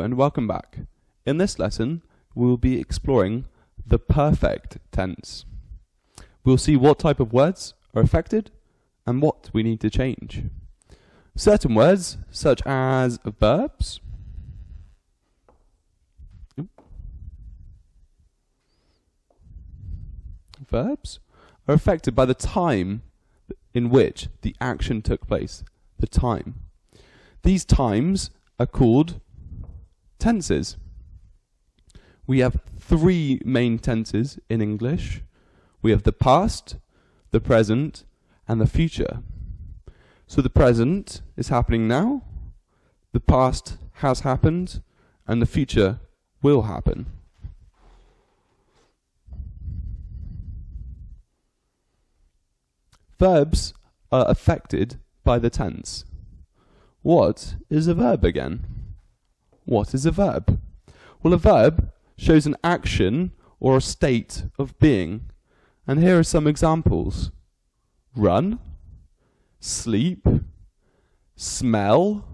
and welcome back. In this lesson, we will be exploring the perfect tense. We'll see what type of words are affected and what we need to change. Certain words, such as verbs, are affected by the time in which the action took place, the time. These times are called tenses. We have three main tenses in English. We have the past, the present, and the future. So the present is happening now, the past has happened, and the future will happen. Verbs are affected by the tense. What is a verb again? What is a verb? Well, a verb shows an action or a state of being. And here are some examples. Run, sleep, smell,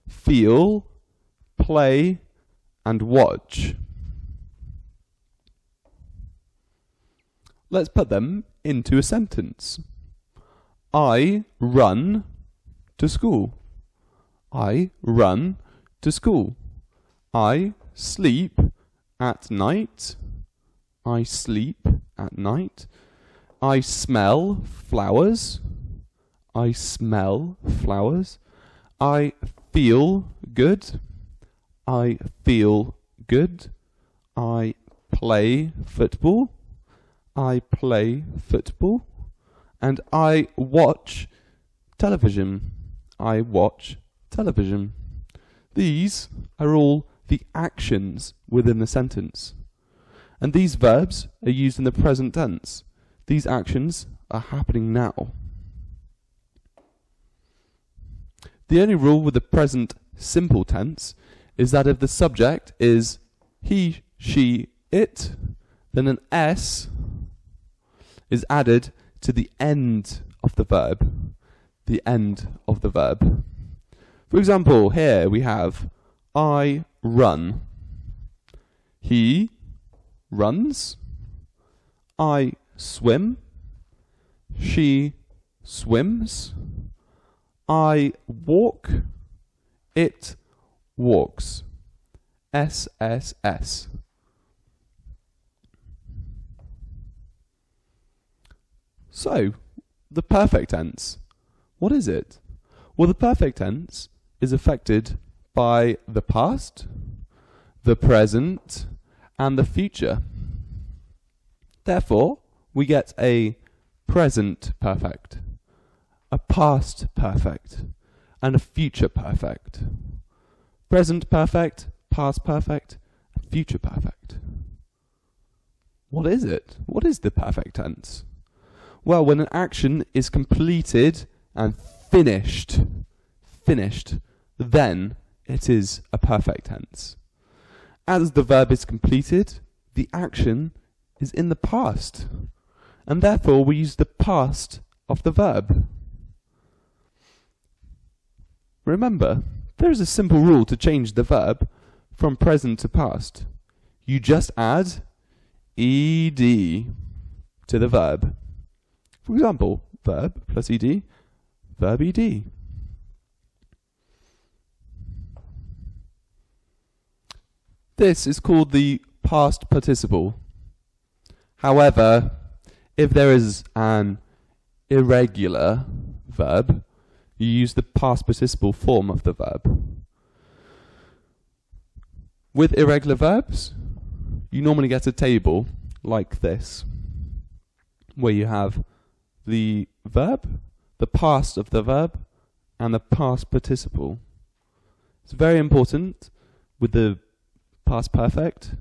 feel, play, and watch. Let's put them into a sentence. I run to school. I run to school. I sleep at night. I sleep at night. I smell flowers. I smell flowers. I feel good. I feel good. I play football. I play football. And I watch television. I watch television. These are all the actions within the sentence. And these verbs are used in the present tense. These actions are happening now. The only rule with the present simple tense is that if the subject is he, she, it, then an S is added to the end of the verb. The end of the verb. For example, here we have I run. He runs. I swim. She swims. I walk. It walks. SSS. So, the perfect tense, what is it? Well, the perfect tense is affected by the past, the present, and the future. Therefore, we get a present perfect, a past perfect, and a future perfect. Present perfect, past perfect, future perfect. What is it? What is the perfect tense? Well, when an action is completed and finished, then it is a perfect tense. As the verb is completed, the action is in the past, and therefore we use the past of the verb. Remember, there is a simple rule to change the verb from present to past. You just add ed to the verb. For example, verb plus ed, verb ed. This is called the past participle. However, if there is an irregular verb, you use the past participle form of the verb. With irregular verbs, you normally get a table like this, where you have the verb, the past of the verb, and the past participle. It's very important with the past perfect,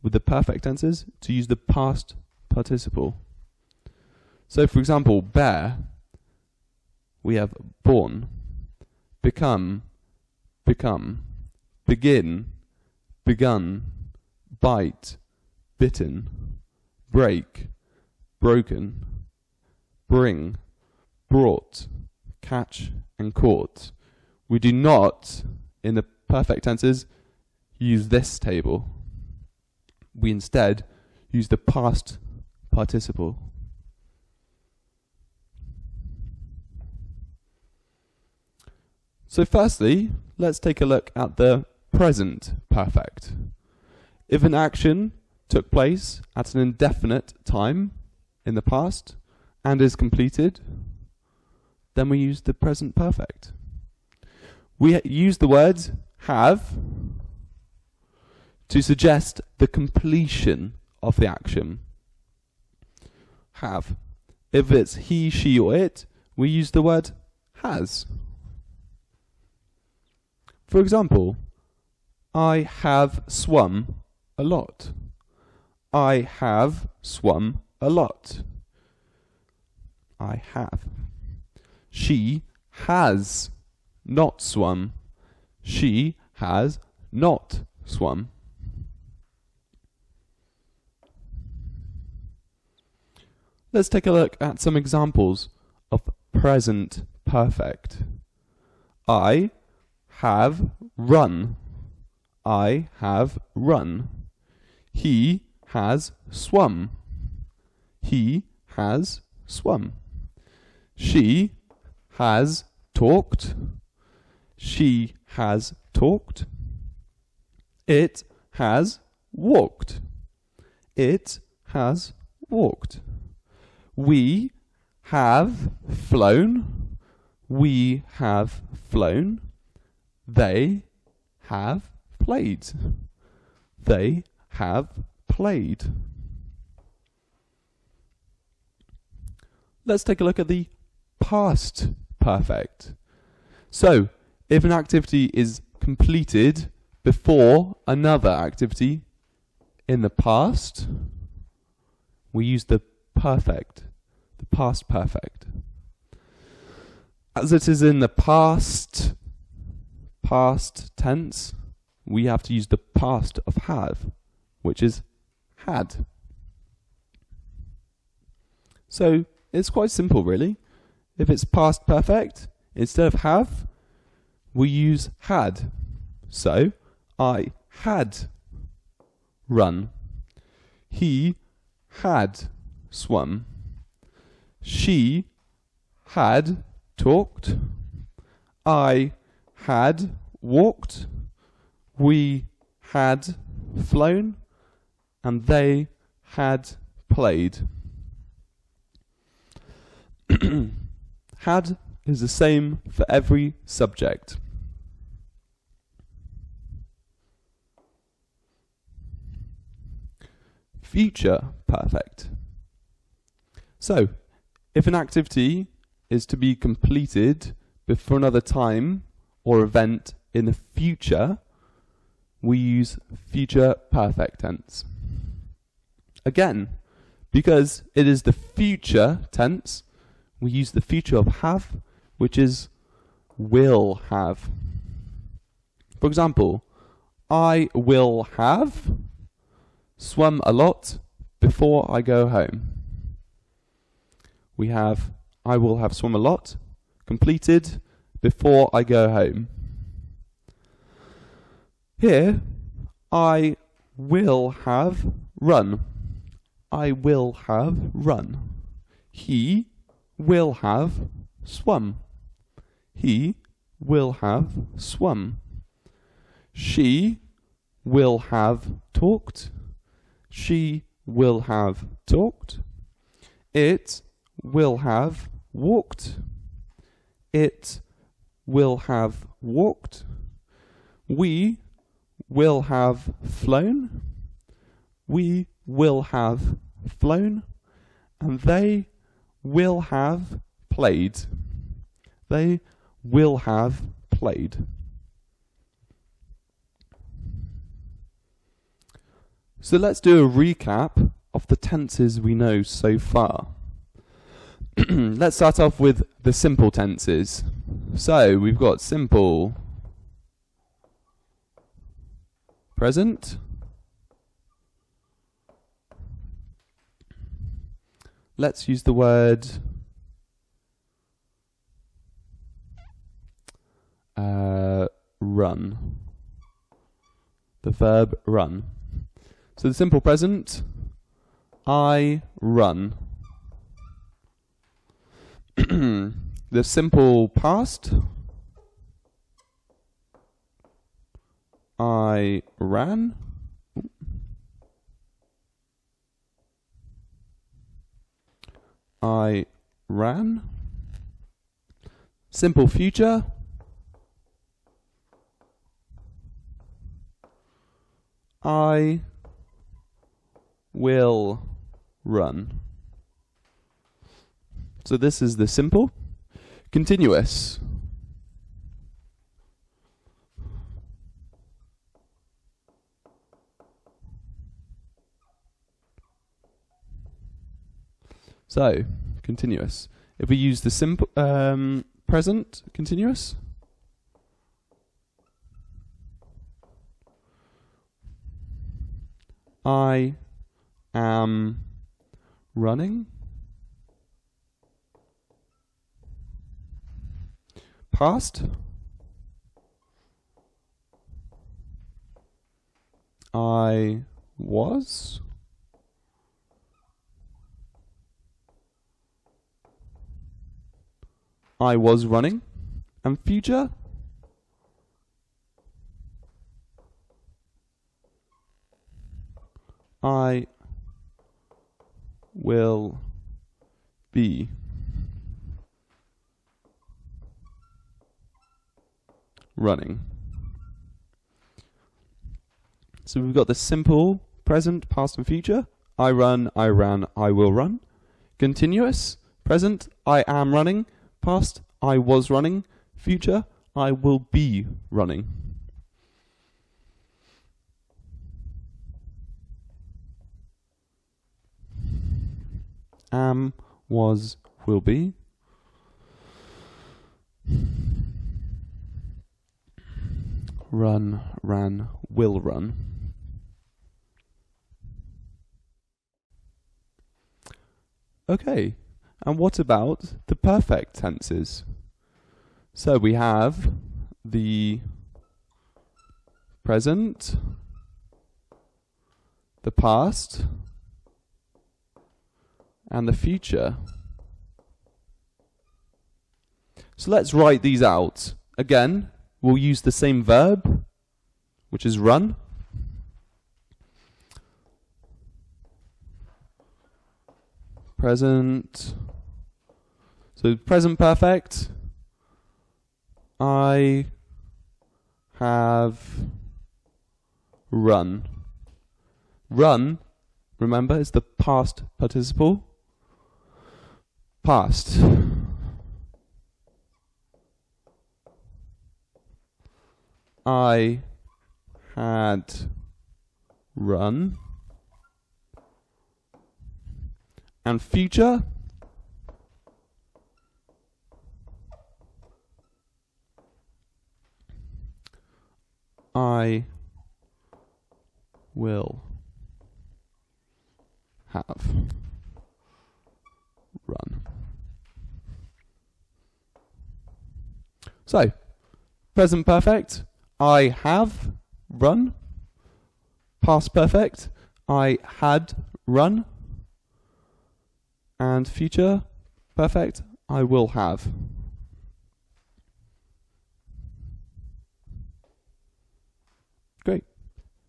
with the perfect tenses, to use the past participle. So, for example, bear, we have born, become, begin, begun, bite, bitten, break, broken, bring, brought, catch, and caught. We do not, in the perfect tenses use this table. We instead use the past participle. So firstly, let's take a look at the present perfect. If an action took place at an indefinite time in the past and is completed, then we use the present perfect. We use the word have to suggest the completion of the action. Have. If it's he, she, or it, we use the word has. For example, I have swum a lot. I have swum a lot. I have. She has not swum. She has not swum. Let's take a look at some examples of present perfect. I have run. I have run. He has swum. He has swum. She has talked. She has talked. It has walked. It has walked. We have flown. We have flown. They have played. They have played. Let's take a look at the past perfect. So, if an activity is completed before another activity in the past, we use the perfect, the past perfect. As it is in the past tense, we have to use the past of have, which is had. So it's quite simple, really. If it's past perfect, instead of have, we use had. So, I had run. He had swum. She had talked. I had walked. We had flown. And they had played. Had is the same for every subject. Future perfect. So, if an activity is to be completed before another time or event in the future, we use future perfect tense. Again, because it is the future tense, we use the future of have, which is will have. For example, I will have swum a lot before I go home. We have I will have swum a lot completed before I go home. Here, I will have run. I will have run. He will have swum. He will have swum. She will have talked. She will have talked. It will have walked. It will have walked. We will have flown. We will have flown. And they will have played. They will have played. So let's do a recap of the tenses we know so far. Let's start off with the simple tenses. So we've got simple present, let's use the word run. the verb run. So the simple present, I run. The simple past, I ran. I ran. Simple future, I will run. So this is the simple. Continuous. So, continuous. If we use the simple present continuous, I am running. Past, I was. I was running. And future, I will be. Running. So we've got the simple, present, past and future. I run, I ran, I will run. Continuous, present, I am running. Past, I was running. Future, I will be running. Am, was, will be. Run, ran, will run. Okay, and what about the perfect tenses? So we have the present, the past, and the future. So let's write these out. Again, we'll use the same verb, which is run. Present. So present perfect. I have run. Run, remember, is the past participle. Past. I had run. And future, I will have run. So, present perfect, I have run. Past perfect, I had run. And future perfect, I will have. Great.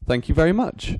Thank you very much.